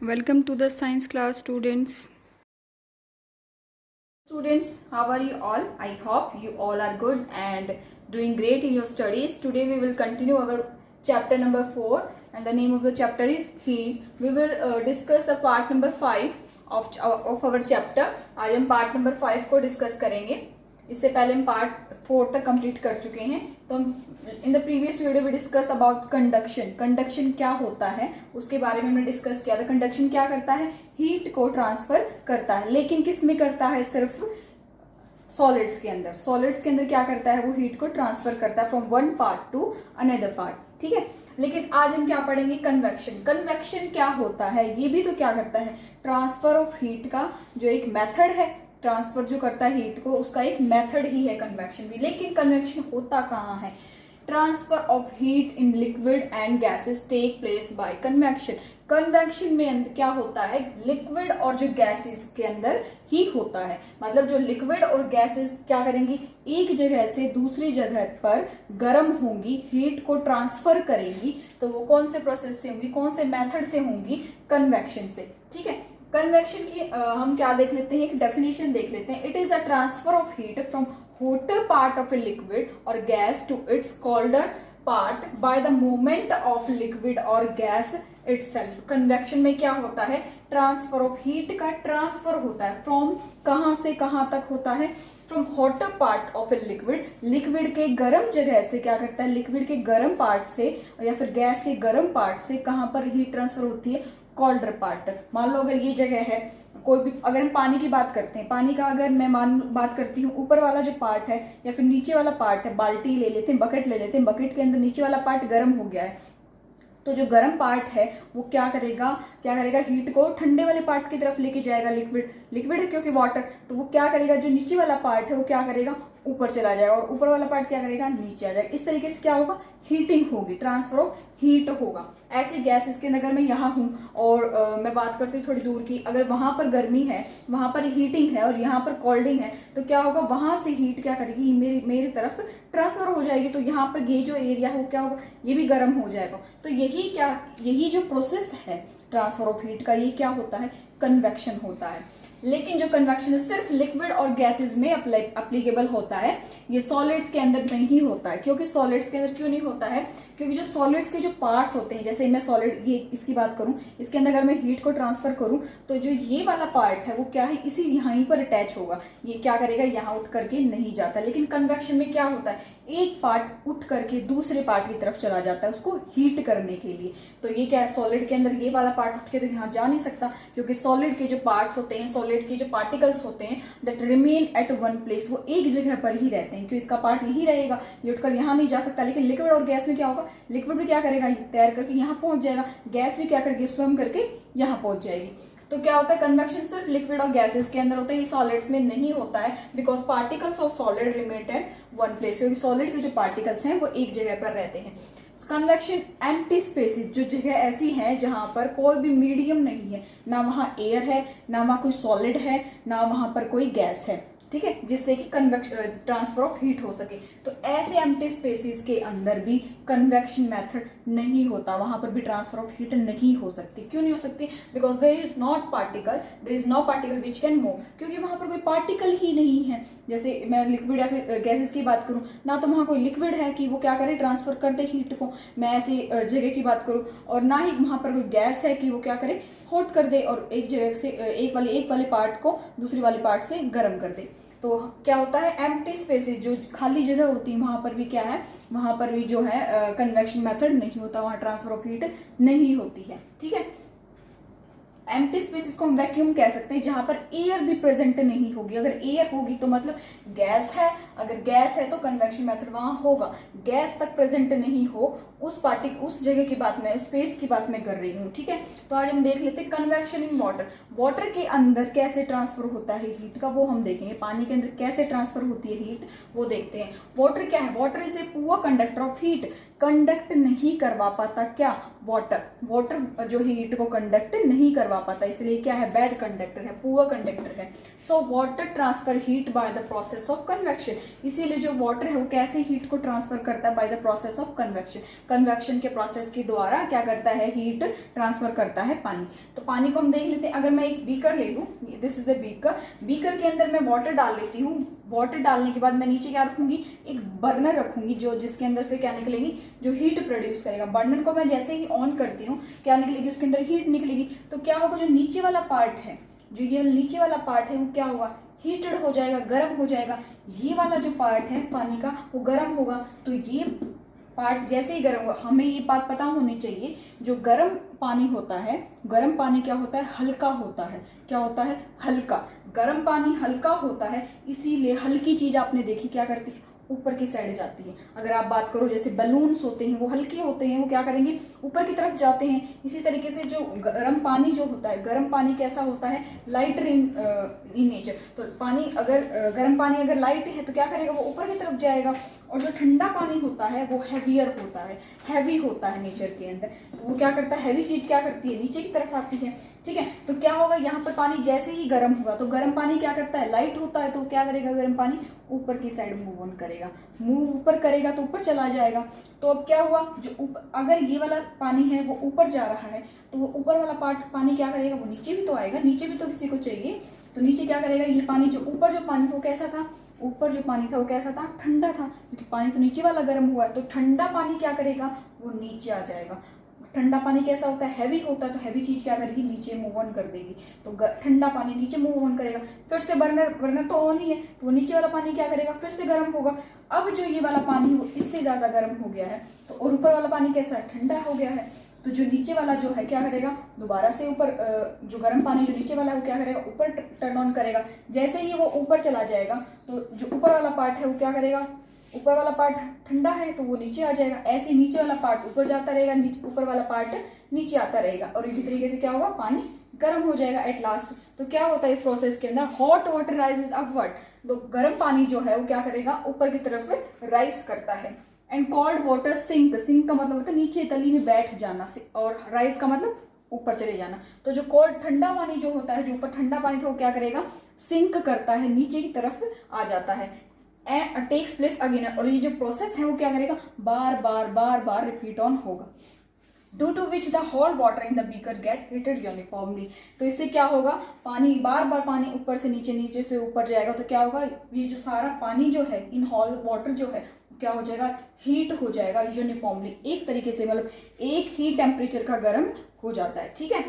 Welcome to the science class, students. Students, how are you all? I hope you all are good and doing great in your studies. Today we will continue our chapter number 4 and the name of the chapter is heat. We will discuss the part number 5 of our chapter. आज हम part number 5 को discuss करेंगे. इससे पहले हम part 4 तक complete कर चुके हैं. तो हम इन द प्रीवियस वीडियो भी डिस्कस अबाउट कंडक्शन. कंडक्शन क्या होता है उसके बारे में हमने डिस्कस किया था. कंडक्शन क्या करता है? हीट को ट्रांसफर करता है. लेकिन किस में करता है? सिर्फ सॉलिड्स के अंदर. सॉलिड्स के अंदर क्या करता है? वो हीट को ट्रांसफर करता है from one part two another part. ठीक है. लेकिन आज हम क्या पढ़ेंगे? कन्वेक्शन. कन्वेक्शन क्या होता है? ये भी तो क्या करता है? ट्रांसफर ऑफ हीट का जो एक मेथड है, ट्रांसफर जो करता है हीट को, उसका एक मेथड ही है कन्वेक्शन भी. लेकिन कन्वेक्शन होता कहाँ है? Transfer of heat in liquid and gases take place by convection. Convection में क्या होता है? लिक्विड और जो गैसेस के अंदर ही होता है. मतलब जो लिक्विड और गैसेस क्या करेंगी? एक जगह से दूसरी जगह पर गर्म होंगी, हीट को ट्रांसफर करेंगी. तो वो कौन से प्रोसेस से होंगी, कौन से मेथड से होंगी? कन्वेक्शन से. ठीक है. कन्वेक्शन की हम क्या देख लेते हैं? एक डेफिनेशन देख लेते हैं. It is a transfer of heat from hotter part of a liquid or gas to its colder part by the movement of liquid or gas itself. Convection में क्या होता है? ट्रांसफर ऑफ हीट का transfer होता है. From कहां से कहां तक होता है? From hotter part of a liquid. Liquid के गर्म जगह से क्या करता है? लिक्विड के गर्म पार्ट से या फिर गैस के गर्म पार्ट से कहां पर हीट ट्रांसफर होती है? कोल्डर पार्ट तक. मान लो अगर ये जगह है, कोई भी, अगर हम पानी की बात करते हैं, पानी का अगर मैं बात करती हूँ, ऊपर वाला जो पार्ट है या फिर नीचे वाला पार्ट है, बाल्टी ले लेते हैं, बकेट ले लेते हैं, बकेट के अंदर नीचे वाला पार्ट गर्म हो गया है, तो जो गर्म पार्ट है वो क्या करेगा? हीट को ठंडे वाले पार्ट की तरफ लेके जाएगा. लिक्विड है क्योंकि वाटर, तो वो क्या करेगा? जो नीचे वाला पार्ट है वो क्या करेगा? ऊपर चला जाएगा और ऊपर वाला पार्ट क्या करेगा? नीचे आ जाएगा. इस तरीके से क्या होगा? हीटिंग होगी, ट्रांसफर ऑफ हीट होगा. ऐसे गैसेस के अगर मैं यहाँ हूँ और मैं बात करती हूँ थोड़ी दूर की, अगर वहां पर गर्मी है, वहां पर हीटिंग है और यहाँ पर कोल्डिंग है, तो क्या होगा? वहां से हीट क्या करेगी? मेरी तरफ ट्रांसफर हो जाएगी. तो यहाँ पर ये जो एरिया है वो क्या होगा? ये भी गर्म हो जाएगा. तो यही जो प्रोसेस है ट्रांसफर ऑफ हीट का, ये क्या होता है? कन्वेक्शन होता है. लेकिन जो कन्वेक्शन है सिर्फ लिक्विड और गैसेस में अप्लीकेबल होता है. ये सॉलिड्स के अंदर नहीं होता है. क्योंकि सॉलिड्स के अंदर क्यों नहीं होता है? क्योंकि जो सॉलिड्स के जो पार्ट्स होते हैं, जैसे मैं सॉलिड ये इसकी बात करूं, इसके अंदर अगर मैं हीट को ट्रांसफर करूं तो जो ये वाला पार्ट है वो क्या है? इसी यहीं पर अटैच होगा. ये क्या करेगा? यहाँ उठ करके नहीं जाता. लेकिन कन्वेक्शन में क्या होता है? एक पार्ट उठ करके दूसरे पार्ट की तरफ चला जाता है उसको हीट करने के लिए. तो ये क्या है? सॉलिड के अंदर ये वाला पार्ट उठ के तो यहाँ जा नहीं सकता, क्योंकि सॉलिड के जो पार्ट्स होते हैं, सॉलिड के जो पार्टिकल्स होते हैं, that remain at one place, वो एक जगह पर ही रहते हैं. क्योंकि इसका पार्ट यही रहेगा, ये उठकर यहाँ नहीं जा सकता. लेकिन लिक्विड और गैस में क्या होगा? लिक्विड भी क्या करेगा? तैर करके यहाँ पहुंच जाएगा. गैस भी क्या करेगी? स्विम करके यहाँ पहुंच जाएगी. तो क्या होता है? कन्वेक्शन सिर्फ लिक्विड और गैसेस के अंदर होता है, ये सॉलिड्स में नहीं होता है. Because particles of solid remain at one place, क्योंकि सॉलिड के जो पार्टिकल्स हैं वो एक जगह पर रहते हैं. कन्वेक्शन एम्प्टी स्पेसेस, जो जगह ऐसी है जहां पर कोई भी मीडियम नहीं है, ना वहां एयर है, ना वहां कोई सॉलिड है, ना वहां पर कोई गैस है. ठीक है. जिससे कि ट्रांसफर ऑफ हीट हो सके. तो ऐसे एम्प्टी स्पेसेस के अंदर भी कन्वेक्शन मेथड नहीं होता, वहां पर भी ट्रांसफर ऑफ हीट नहीं हो सकती. क्यों नहीं हो सकती? Because there is no particle which can move. क्योंकि वहां पर कोई पार्टिकल ही नहीं है. जैसे मैं लिक्विड या फिर गैसेस की बात करूं, ना तो वहां कोई लिक्विड है कि वो क्या करे? ट्रांसफर कर दे हीट को. मैं ऐसी जगह की बात करूं, और ना ही वहां पर कोई गैस है कि वो क्या करे? हॉट कर दे और एक जगह से एक वाले पार्ट को दूसरी वाले पार्ट से गर्म कर दे. तो क्या होता है? एम्प्टी स्पेसेस, जो खाली जगह होती है, वहां पर भी क्या है? वहां पर भी जो है कन्वेक्शन मेथड नहीं होता, वहां ट्रांसफर ऑफ हीट नहीं होती है. ठीक है. एम्प्टी स्पेसेस को हम वैक्यूम कह सकते हैं, जहां पर एयर भी प्रेजेंट नहीं होगी. अगर एयर होगी तो मतलब गैस है, अगर गैस है तो कन्वेक्शन मेथड वहां होगा. गैस तक प्रेजेंट नहीं हो, उस जगह की बात मैं, स्पेस की बात मैं कर रही हूँ. ठीक है. तो आज हम देख लेते हैं कन्वेक्शन इन वाटर. वाटर के अंदर कैसे ट्रांसफर होता है हीट का, वो हम देखेंगे. पानी के अंदर कैसे ट्रांसफर होती है हीट, वो देखते हैं. वाटर क्या है? Water is a poor conductor of heat. Conduct नहीं करवा पाता, क्या, वाटर जो हीट को कंडक्ट नहीं करवा पाता, इसलिए क्या है, बैड कंडक्टर है, पुअर कंडक्टर है। So water transfer heat by the process of convection, इसीलिए जो वाटर है वो कैसे हीट को ट्रांसफर करता है, by the process of convection, convection के प्रोसेस के द्वारा क्या करता है, हीट ट्रांसफर करता है पानी। तो पानी को हम देख लेते हैं, अगर मैं एक बीकर ले लूँ, this is a beaker, beaker के अंदर मैं वाटर डाल लेती हूँ, वाटर डालने के बाद मैं नीचे क्या रखूंगी, एक बर्नर रखूंगी जो जिसके अंदर से क्या निकलेगी, जो हीट प्रोड्यूस करेगा। बर्नर को मैं जैसे ही ऑन करती हूँ क्या निकलेगी, उसके अंदर हीट निकलेगी। तो क्या होगा, जो नीचे वाला पार्ट है, जो ये नीचे वाला पार्ट है वो क्या होगा, हीटेड हो जाएगा, गर्म हो जाएगा। ये वाला जो पार्ट है पानी का वो गर्म होगा। तो ये पार्ट जैसे ही गर्म होगा, हमें ये बात पता होनी चाहिए, जो गर्म पानी होता है, गर्म पानी क्या होता है, हल्का होता है। क्या होता है, हल्का। गर्म पानी हल्का होता है, इसीलिए हल्की चीज आपने देखी क्या करती है, ऊपर की साइड जाती है। अगर आप बात करो जैसे बलून्स होते हैं वो हल्के होते हैं, वो क्या करेंगे, ऊपर की तरफ जाते हैं। इसी तरीके से जो गर्म पानी जो होता है, गर्म पानी कैसा होता है, लाइटर इन नेचर। तो पानी अगर गर्म पानी अगर लाइट है तो क्या करेगा, वो ऊपर की तरफ जाएगा। और जो ठंडा पानी होता है वो हैवियर होता है, हैवी होता है नेचर के अंदर। तो वो क्या करता है, हैवी चीज क्या करती है, नीचे की तरफ आती है। ठीक है, तो क्या होगा, यहाँ पर पानी जैसे ही गर्म होगा तो गर्म पानी क्या करता है, लाइट होता है, तो क्या करेगा, गर्म पानी ऊपर की साइड मूव ऑन करेगा, मूव ऊपर करेगा तो ऊपर चला जाएगा। तो अब क्या हुआ, जो ऊपर, अगर ये वाला पानी है वो ऊपर जा रहा है तो वो ऊपर वाला पार्ट पानी क्या करेगा, वो नीचे भी तो आएगा, नीचे भी तो किसी को चाहिए। तो नीचे क्या करेगा, ये पानी जो ऊपर जो पानी था वो कैसा था, ऊपर जो पानी था वो कैसा था, ठंडा था, क्योंकि पानी तो नीचे वाला गर्म हुआ है। तो ठंडा पानी क्या करेगा, वो नीचे आ जाएगा। ठंडा पानी कैसा होता है, हैवी होता है, तो हैवी चीज क्या करेगी, नीचे मूव ऑन कर देगी। तो ठंडा पानी नीचे मूव ऑन करेगा। फिर से बर्नर तो ऑन ही है, तो वो नीचे वाला पानी क्या करेगा, फिर से गर्म होगा। अब जो ये वाला पानी वो इससे ज्यादा गर्म हो गया है, तो और ऊपर वाला पानी कैसा है, ठंडा हो गया है। तो जो नीचे वाला जो है क्या करेगा, दोबारा से ऊपर, जो गर्म पानी जो नीचे वाला है वो क्या करेगा, ऊपर टर्न ऑन करेगा। जैसे ही वो ऊपर चला जाएगा तो जो ऊपर वाला पार्ट है वो क्या करेगा, ऊपर वाला पार्ट ठंडा है तो वो नीचे आ जाएगा। ऐसे नीचे वाला पार्ट ऊपर जाता रहेगा, ऊपर वाला पार्ट नीचे आता रहेगा। और इसी तरीके से क्या होगा, पानी गर्म हो जाएगा एट लास्ट। तो क्या होता है इस प्रोसेस के अंदर, हॉट वाटर राइजेस अपवर्ड। तो गर्म पानी जो है वो क्या करेगा, ऊपर की तरफ राइज करता है। And cold water sink, sink का मतलब होता है नीचे तली में बैठ जाना, और राइज का मतलब ऊपर चले जाना। तो जो कोल्ड ठंडा पानी जो होता है, जो ऊपर ठंडा पानी था वो क्या करेगा, सिंक करता है, नीचे की तरफ आ जाता है। एंड टेक्स प्लेस अगेन, और ये जो प्रोसेस है वो क्या करेगा, बार बार रिपीट ऑन होगा। Due to which the whole water in the beaker get heated uniformly. तो इससे क्या होगा, पानी बार पानी ऊपर से नीचे, नीचे से ऊपर जाएगा। तो क्या होगा, ये जो सारा पानी जो है, इन हॉल वाटर जो है क्या हो जाएगा, हीट हो जाएगा यूनिफॉर्मली, एक तरीके से, मतलब एक ही टेम्परेचर का गर्म हो जाता है। ठीक है,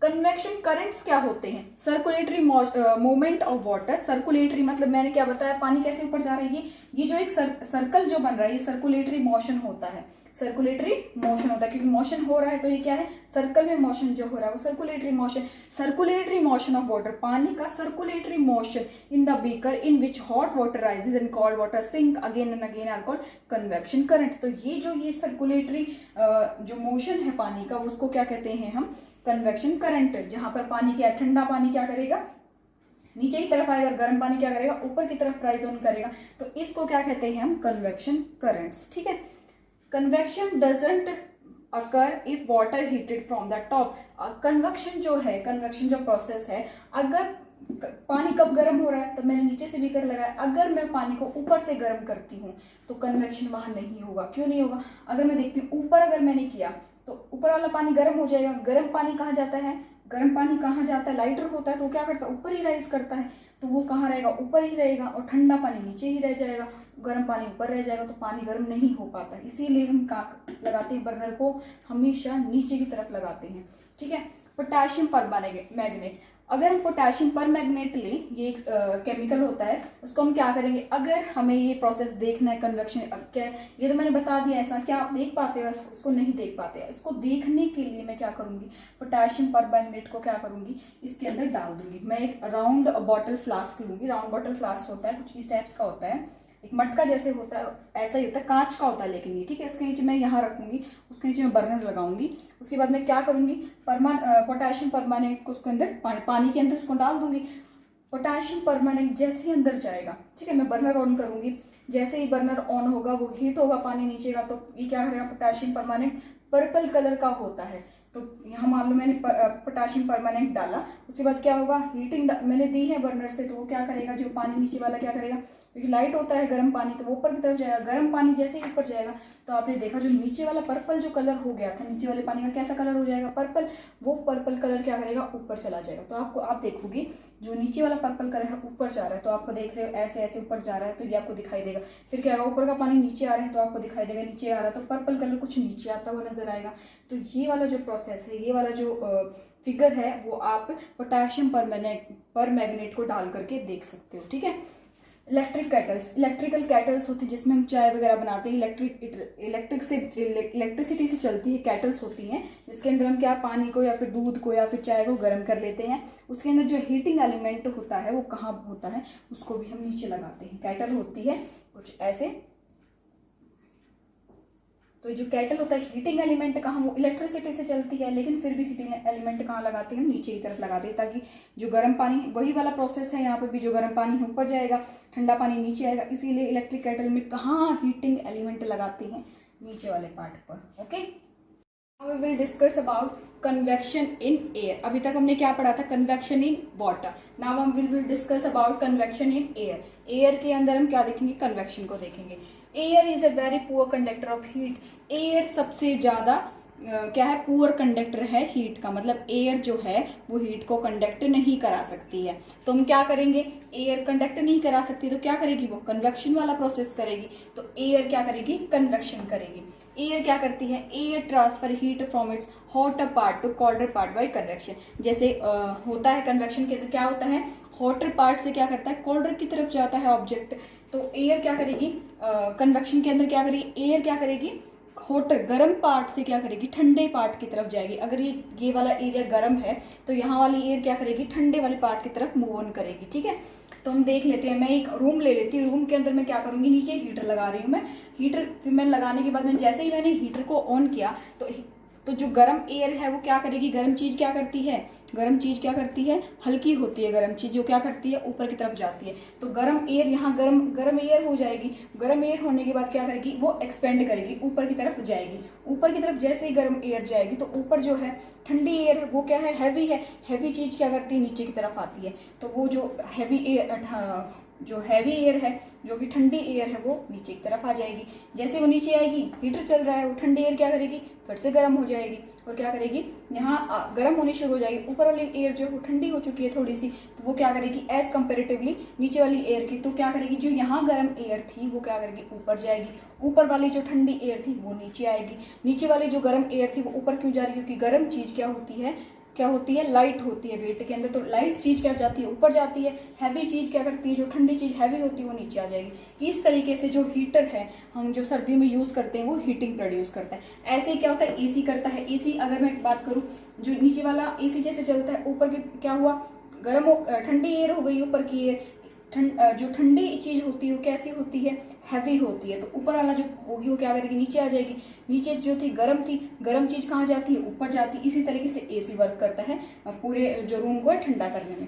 कन्वेक्शन करंट्स क्या होते हैं, circulatory movement of water. Circulatory मतलब मैंने क्या बताया, पानी कैसे ऊपर जा रही है, ये जो एक सर्कल जो बन रहा है ये सर्कुलेटरी मोशन होता है, सर्कुलेटरी मोशन होता है, क्योंकि मोशन हो रहा है तो ये क्या है, सर्कल में मोशन जो हो रहा है वो circulatory motion. Circulatory motion of water, पानी का circulatory motion in the beaker in which hot water rises and cold water sink again and again are called convection current. तो ये सर्कुलेटरी जो मोशन है पानी का, उसको क्या कहते हैं हम, कन्वेक्शन करंट। जहां पर पानी क्या, ठंडा पानी क्या करेगा, नीचे की तरफ आएगा, और गर्म पानी क्या करेगा, ऊपर की तरफ राइज ऑन करेगा। तो इसको क्या कहते हैं हम, कन्वेक्शन करंट्स। ठीक है, convection doesn't occur if water heated from the top. Convection जो है, कन्वेक्शन जो प्रोसेस है, अगर पानी कब गर्म हो रहा है, तो मैंने नीचे से बीकर लगाया, अगर मैं पानी को ऊपर से गर्म करती हूँ तो कन्वेक्शन वहां नहीं होगा। क्यों नहीं होगा, अगर मैं देखती हूँ ऊपर अगर मैंने किया तो ऊपर वाला पानी गर्म हो जाएगा। गर्म पानी कहाँ जाता है, गर्म पानी कहाँ जाता है, लाइटर होता है, तो क्या करता है, ऊपर ही राइज करता है, तो वो कहाँ रहेगा, ऊपर ही रहेगा। और ठंडा पानी नीचे ही रह जाएगा, गर्म पानी ऊपर रह जाएगा, तो पानी गर्म नहीं हो पाता। इसीलिए हम लगाते हैं, बर्नर को हमेशा नीचे की तरफ लगाते हैं। ठीक है, पोटेशियम परमैंगनेट, अगर हम पोटेशियम परमैंगनेट लें, ये एक केमिकल होता है, उसको हम क्या करेंगे, अगर हमें ये प्रोसेस देखना है कन्वेक्शन क्या, ये तो मैंने बता दिया, ऐसा क्या आप देख पाते हो, इसको नहीं देख पाते हैं। इसको देखने के लिए मैं क्या करूंगी, पोटेशियम परमैंगनेट को क्या करूंगी, इसके अंदर डाल दूंगी। मैं एक राउंड बॉटल फ्लास्क लूंगी, राउंड बॉटल फ्लास्क होता है, कुछ इस टाइप्स का होता है, एक मटका जैसे होता है, ऐसा ही होता है, कांच का होता है लेकिन ये। ठीक है, इसके नीचे मैं यहाँ रखूंगी, उसके नीचे मैं बर्नर लगाऊंगी। उसके बाद मैं क्या करूंगी, पोटेशियम परमानेंट को उसके अंदर पानी के अंदर उसको डाल दूंगी। पोटेशियम परमानेंट जैसे ही अंदर जाएगा, ठीक है, मैं बर्नर ऑन करूंगी, जैसे ही बर्नर ऑन होगा वो हीट होगा पानी नीचे का, तो ये क्या करेगा, पोटेशियम परमानेंट पर्पल कलर का होता है। तो यहाँ मान लो मैंने पोटेशियम परमानेंट डाला, उसके बाद क्या होगा, हीटिंग मैंने दी है बर्नर से, तो वो क्या करेगा, जो पानी नीचे वाला क्या करेगा, क्योंकि लाइट होता है गर्म पानी, तो वो ऊपर की तरफ जाएगा। गर्म पानी जैसे ही ऊपर जाएगा तो आपने देखा जो नीचे वाला पर्पल जो कलर हो गया था, नीचे वाले पानी का कैसा कलर हो जाएगा, पर्पल, वो पर्पल कलर क्या करेगा, ऊपर चला जाएगा। तो आपको आप देखोगे जो नीचे वाला पर्पल कलर है ऊपर जा रहा है, तो आपको देख रहे हो ऐसे ऐसे ऊपर जा रहा है, तो ये आपको दिखाई देगा। फिर क्या होगा, ऊपर का पानी नीचे आ रहा है तो आपको दिखाई देगा नीचे आ रहा है, तो पर्पल कलर कुछ नीचे आता हुआ नजर आएगा। तो ये वाला जो प्रोसेस है, ये वाला जो फिगर है, वो आप पोटेशियम परमैंगनेट को डाल करके देख सकते हो। ठीक है। इलेक्ट्रिकल कैटल्स होती है जिसमें हम चाय वगैरह बनाते हैं, इलेक्ट्रिसिटी से चलती है कैटल्स होती हैं, जिसके अंदर हम क्या पानी को या फिर दूध को या फिर चाय को गर्म कर लेते हैं। उसके अंदर जो हीटिंग एलिमेंट होता है वो कहाँ होता है, उसको भी हम नीचे लगाते हैं। कैटल होती है कुछ ऐसे, तो जो कैटल होता है हीटिंग एलिमेंट कहाँ, वो इलेक्ट्रिसिटी से चलती है, लेकिन फिर भी हीटिंग एलिमेंट कहाँ लगाते हैं, हम नीचे की तरफ लगाते हैं, ताकि जो गर्म पानी, वही वाला प्रोसेस है यहाँ पे भी, जो गर्म पानी है ऊपर जाएगा, ठंडा पानी नीचे आएगा। इसीलिए इलेक्ट्रिक कैटल में कहाँ हीटिंग एलिमेंट लगाते हैं, नीचे वाले पार्ट पर। Okay, now we will discuss about convection in air. अभी तक हमने क्या पढ़ा था, कन्वेक्शन इन वाटर। नाउ हम will discuss about convection in air. Air के अंदर हम क्या देखेंगे, कन्वेक्शन को देखेंगे। Air is a very poor conductor of heat. Air सबसे ज्यादा क्या है, पुअर कंडक्टर है हीट का, मतलब एयर जो है वो हीट को कंडक्ट नहीं करा सकती है। तो हम क्या करेंगे, एयर कंडक्ट नहीं करा सकती तो क्या करेगी, वो कन्वेक्शन वाला प्रोसेस करेगी। तो एयर क्या करेगी, कन्वेक्शन करेगी। एयर क्या करती है, air transfer heat from its hotter part two colder part by convection. जैसे होता है कन्वेक्शन के अंदर क्या होता है, हॉटर पार्ट से क्या करता है, कोल्डर की तरफ जाता है ऑब्जेक्ट। तो एयर क्या करेगी, कन्वेक्शन के अंदर क्या करेगी, एयर क्या करेगी, हॉटर गर्म पार्ट से क्या करेगी, ठंडे पार्ट की तरफ जाएगी। अगर ये वाला एरिया गर्म है तो यहाँ वाली एयर क्या करेगी, ठंडे वाले पार्ट की तरफ मूव ऑन करेगी। ठीक है, तो हम देख लेते हैं। मैं एक रूम ले लेती हूँ, रूम के अंदर मैं क्या करूंगी, नीचे हीटर लगा रही हूँ मैं। हीटर फिर मैंने लगाने के बाद जैसे ही मैंने हीटर को ऑन किया तो जो गर्म एयर है वो क्या करेगी, गर्म चीज क्या करती है, गर्म चीज क्या करती है, हल्की होती है गर्म चीज, जो क्या करती है, ऊपर की तरफ जाती है। तो गर्म एयर यहाँ गर्म एयर हो जाएगी। गर्म एयर होने के बाद क्या करेगी, वो एक्सपेंड करेगी, ऊपर की तरफ जाएगी। ऊपर की तरफ जैसे ही गर्म एयर जाएगी तो ऊपर जो है ठंडी एयर है वो क्या है, हैवी है। हैवी चीज क्या करती है, नीचे की तरफ आती है। तो वो जो हैवी एयर है, जो कि ठंडी एयर है, वो नीचे की तरफ आ जाएगी। जैसे वो नीचे आएगी, हीटर चल रहा है, वो ठंडी एयर क्या करेगी, फिर से गर्म हो जाएगी और क्या करेगी, यहाँ गर्म होनी शुरू हो जाएगी। ऊपर वाली एयर जो है ठंडी हो चुकी है थोड़ी सी, तो वो क्या करेगी, एज कंपेरेटिवली नीचे वाली एयर की, तो क्या करेगी, जो यहाँ गर्म एयर थी वो क्या करेगी, ऊपर जाएगी। ऊपर वाली जो ठंडी एयर थी वो नीचे आएगी। नीचे वाली जो गर्म एयर थी वो ऊपर क्यों जा रही है, क्योंकि गर्म चीज क्या होती है, लाइट होती है वेट के अंदर। तो लाइट चीज क्या जाती है, ऊपर जाती है। हैवी चीज क्या करती है, जो ठंडी चीज हैवी होती है वो नीचे आ जाएगी। इस तरीके से जो हीटर है हम जो सर्दियों में यूज करते हैं वो हीटिंग प्रोड्यूस करता है। ऐसे ही क्या होता है, एसी करता है। एसी अगर मैं बात करूं, जो नीचे वाला एसी जैसे चलता है, ऊपर की क्या हुआ, ठंडी एयर हो गई, ऊपर की एयर जो ठंडी चीज होती है वो कैसी होती है, हैवी होती है। तो ऊपर वाला जो होगी वो क्या करेगी, नीचे आ जाएगी। नीचे जो थी गर्म चीज कहाँ जाती है, ऊपर जाती है। इसी तरीके से एसी वर्क करता है पूरे जो रूम को ठंडा करने में।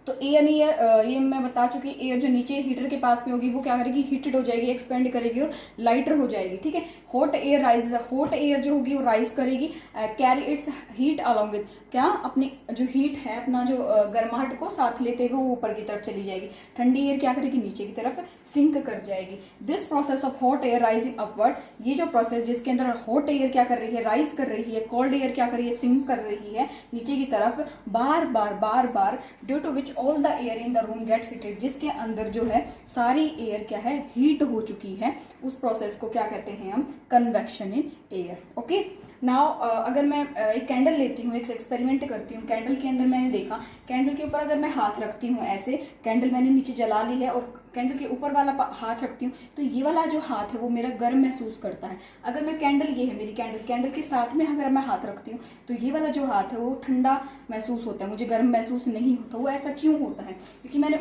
तो एयर ये मैं बता चुकी, एयर जो नीचे हीटर के पास में होगी वो क्या करेगी, हीटेड हो जाएगी, एक्सपेंड करेगी और लाइटर हो जाएगी। ठीक है, हॉट एयर जो होगी वो राइज करेगी, carry it's heat along with, क्या अपनी जो हीट है, अपना जो गर्माहट को साथ लेते हुए वो ऊपर की तरफ चली जाएगी। ठंडी एयर क्या करेगी, नीचे की तरफ सिंक कर जाएगी। This process of hot air rising upward, ये जो प्रोसेस जिसके अंदर हॉट एयर क्या कर रही है, राइज कर रही है, कोल्ड एयर क्या कर रही है, सिंक कर रही है नीचे की तरफ, बार बार due to which all the air in the room get heated, जिसके अंदर जो है सारी एयर क्या है, हीट हो चुकी है। उस प्रोसेस को क्या कहते हैं हम, convection in air. Okay, now अगर मैं एक कैंडल लेती हूँ, एक एक्सपेरिमेंट करती हूँ। कैंडल के अंदर मैंने देखा, कैंडल के ऊपर अगर मैं हाथ रखती हूँ ऐसे, कैंडल मैंने नीचे जला ली है और कैंडल के ऊपर वाला हाथ रखती हूँ, तो ये वाला जो हाथ है वो मेरा गर्म महसूस करता है। अगर मैं ये है मेरी कैंडल के साथ में अगर मैं हाथ रखती हूँ तो ये वाला जो हाथ है वो ठंडा महसूस होता है, मुझे गर्म महसूस नहीं होता। वो ऐसा क्यों होता है, क्योंकि मैंने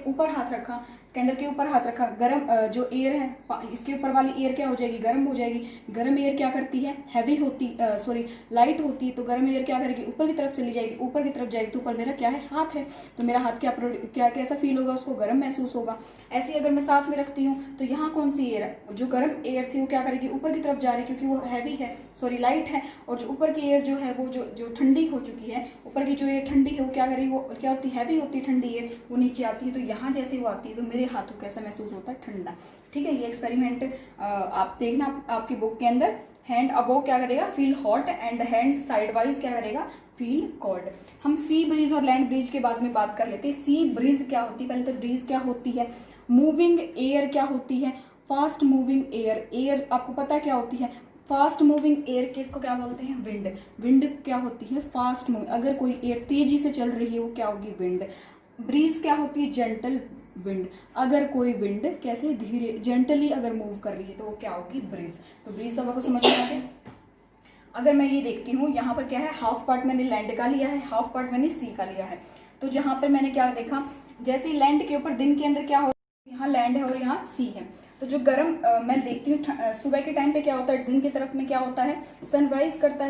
ऊपर हाथ रखा, कैंडल के ऊपर हाथ रखा, गर्म जो एयर है इसके ऊपर वाली एयर क्या हो जाएगी, गर्म हो जाएगी। गर्म एयर क्या करती है, लाइट होती है, तो गर्म एयर क्या करेगी, ऊपर की तरफ चली जाएगी। ऊपर की तरफ जाएगी तो ऊपर मेरा क्या है, हाथ है, तो मेरा हाथ क्या कैसा फील होगा, उसको गर्म महसूस होगा। ऐसे ही अगर मैं साथ में रखती हूँ तो यहाँ कौन सी एयर है, जो गर्म एयर थी वो क्या करेगी, ऊपर की तरफ जा रही है क्योंकि वो हैवी है, सॉरी लाइट है, और जो ऊपर की एयर जो है वो जो ठंडी हो चुकी है, ऊपर की जो एयर ठंडी है वो क्या करेगी, वो क्या होती है, हैवी होती है ठंडी एयर, वो नीचे आती है। तो यहाँ जैसे वो आती है तो मेरे हाथों को कैसा महसूस होता है, ठंडा। ठीक है, ये एक्सपेरिमेंट आप देखना आपकी बुक के अंदर। हैंड अबोव क्या करेगा, feel hot, and hand sideways क्या करेगा, फील कोल्ड। हम सी ब्रीज और लैंड ब्रीज के बाद में बात कर लेते हैं। सी ब्रीज क्या होती है, पहले तो ब्रीज क्या होती है, मूविंग एयर क्या होती है, फास्ट मूविंग एयर। एयर आपको पता है क्या होती है, फास्ट मूविंग एयर के इसको क्या बोलते हैं, विंड। विंड क्या होती है, फास्ट मूविंग, अगर कोई एयर तेजी से चल रही है वो क्या होगी, विंड। ब्रीज क्या होती है, जेंटल विंड, अगर कोई विंड कैसे धीरे जेंटली अगर मूव कर रही है तो वो क्या होगी, ब्रीज। तो ब्रीज सबको समझ में आ गया। अगर मैं ये देखती हूँ यहाँ पर क्या है, हाफ पार्ट मैंने लैंड का लिया है, हाफ पार्ट मैंने सी का लिया है। तो जहाँ पर मैंने क्या देखा, जैसे लैंड के ऊपर दिन के अंदर क्या हो, यहाँ लैंड है और यहाँ सी है। तो जो गर्म मैं देखती हूँ सुबह के टाइम पे क्या होता है, दिन की तरफ में क्या होता है, सनराइज करता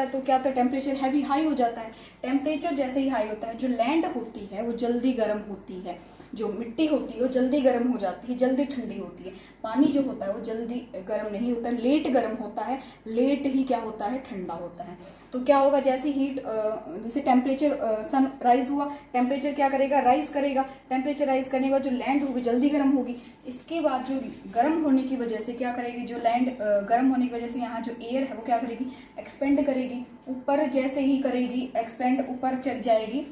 है तो क्या होता है, टेम्परेचर हैवी हाई हो जाता है। टेम्परेचर जैसे ही हाई होता है, जो लैंड होती है वो जल्दी गर्म होती है, जो मिट्टी होती है वो जल्दी गर्म हो जाती है, जल्दी ठंडी होती है। पानी जो होता है वो जल्दी गर्म नहीं होता, लेट गर्म होता है, लेट ही क्या होता है, ठंडा होता है। तो क्या होगा, जैसे हीट जैसे टेम्परेचर सन राइज हुआ, टेम्परेचर क्या करेगा, राइज करेगा, टेम्परेचर राइज करने के बाद जो लैंड होगी जल्दी गर्म होगी। इसके बाद जो गर्म होने की वजह से क्या करेगी, जो लैंड गर्म होने की वजह से यहाँ जो एयर है वो क्या करेगी, एक्सपेंड करेगी, ऊपर जैसे ही करेगी एक्सपेंड, ऊपर चल जाएगी।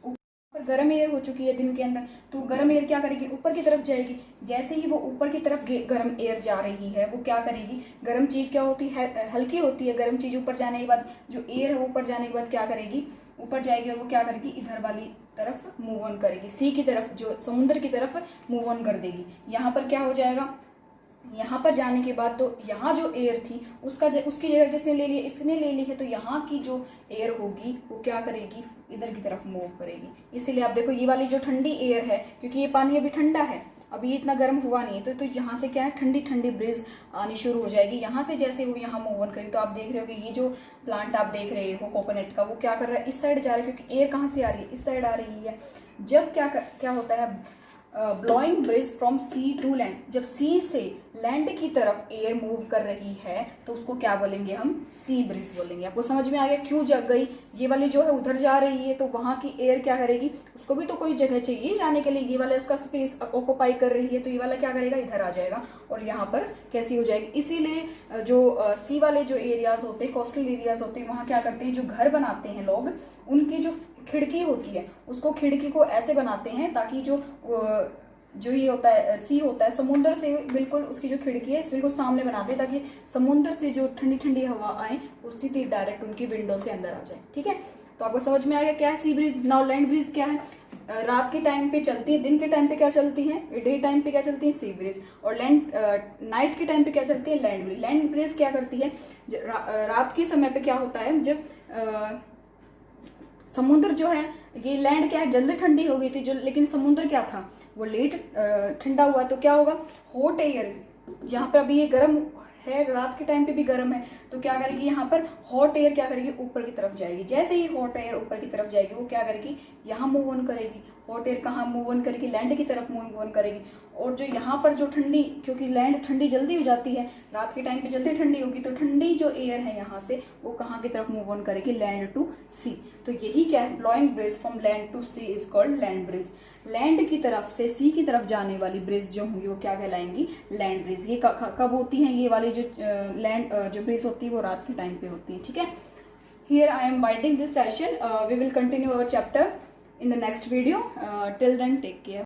ऊपर गर्म एयर हो चुकी है दिन के अंदर, तो गर्म एयर क्या करेगी, ऊपर की तरफ जाएगी। जैसे ही वो ऊपर की तरफ गर्म एयर जा रही है वो क्या करेगी, गर्म चीज क्या होती है, हल्की होती है, गर्म चीज ऊपर जाने के बाद जो एयर है ऊपर जाने के बाद क्या करेगी, ऊपर जाएगी और वो क्या करेगी, इधर वाली तरफ मूव ऑन करेगी, सी की तरफ, जो समुद्र की तरफ मूव ऑन कर देगी। यहाँ पर क्या हो जाएगा, यहाँ पर जाने के बाद तो यहाँ जो एयर थी उसकी जगह किसने ले ली, इसने ले ली है। तो यहाँ की जो एयर होगी वो क्या करेगी, इधर की तरफ मूव करेगी। इसीलिए आप देखो ये वाली जो ठंडी एयर है, क्योंकि ये पानी अभी ठंडा है, अभी इतना गर्म हुआ नहीं है, तो यहाँ से क्या है, ठंडी ठंडी ब्रीज आनी शुरू हो जाएगी। यहाँ से जैसे वो यहाँ मूव ऑन करेगी तो आप देख रहे हो कि ये जो प्लांट आप देख रहे हो कोकोनट का, वो क्या कर रहा है, इस साइड जा रहा है, क्योंकि एयर कहाँ से आ रही है, इस साइड आ रही है। जब क्या होता है, blowing breeze from sea to land, जब सी से लैंड की तरफ एयर मूव कर रही है तो उसको क्या बोलेंगे, हम सी ब्रिज बोलेंगे। आपको समझ में आ गया क्यों जग गई, ये वाली जो है उधर जा रही है तो वहां की एयर क्या करेगी, उसको भी तो कोई जगह चाहिए जाने के लिए, ये वाला इसका स्पेस ऑक्यूपाई कर रही है तो ये वाला क्या करेगा, इधर आ जाएगा और यहाँ पर कैसी हो जाएगी। इसीलिए जो सी वाले जो एरियाज होते हैं, कोस्टल एरियाज होते हैं, वहाँ क्या करते हैं, जो घर बनाते हैं लोग, उनकी जो खिड़की होती है उसको, खिड़की को ऐसे बनाते हैं ताकि जो ये होता है, सी होता है, समुद्र से बिल्कुल उसकी जो खिड़की है बिल्कुल सामने बनाते हैं ताकि समुद्र से जो ठंडी ठंडी हवा आए वो सीधी डायरेक्ट उनकी विंडो से अंदर आ जाए। ठीक है, तो आपको समझ में आ गया क्या है sea breeze. Now land breeze क्या है, रात के टाइम पे चलती है, दिन के टाइम पे क्या चलती है, डे टाइम पे क्या चलती है, सी ब्रीज, और नाइट के टाइम पे क्या चलती है, लैंड ब्रीज। लैंड ब्रीज क्या करती है, रात के समय पे क्या होता है, जब समुद्र जो है, ये लैंड क्या है, जल्दी ठंडी हो गई थी, जो लेकिन समुद्र क्या था, वो लेट ठंडा हुआ, तो क्या होगा, हॉट एयर, यहाँ पर अभी ये गर्म है, रात के टाइम पे भी गर्म है, तो क्या करेगी, यहाँ पर हॉट एयर क्या करेगी, ऊपर की तरफ जाएगी। जैसे ही हॉट एयर ऊपर की तरफ जाएगी वो क्या करेगी, यहाँ मूव ऑन करेगी। हॉट एयर कहाँ मूव ऑन करेगी, लैंड की तरफ मूव ऑन करेगी। और जो यहाँ पर जो ठंडी, क्योंकि लैंड ठंडी जल्दी हो जाती है, रात के टाइम पे जल्दी ठंडी होगी, तो ठंडी जो एयर है यहाँ से वो कहाँ की तरफ मूव ऑन करेगी, लैंड टू सी। तो यही क्या है, blowing breeze from land to sea is called land breeze. Land की तरफ से सी की तरफ जाने वाली ब्रिज जो होंगी वो क्या कहलाएंगी, लैंड ब्रिज। ये कब होती हैं, ये वाली जो लैंड जो ब्रिज होती है वो रात के टाइम पे होती है। ठीक है, here I am winding this session, we will continue our chapter in the next video. Till then, take care.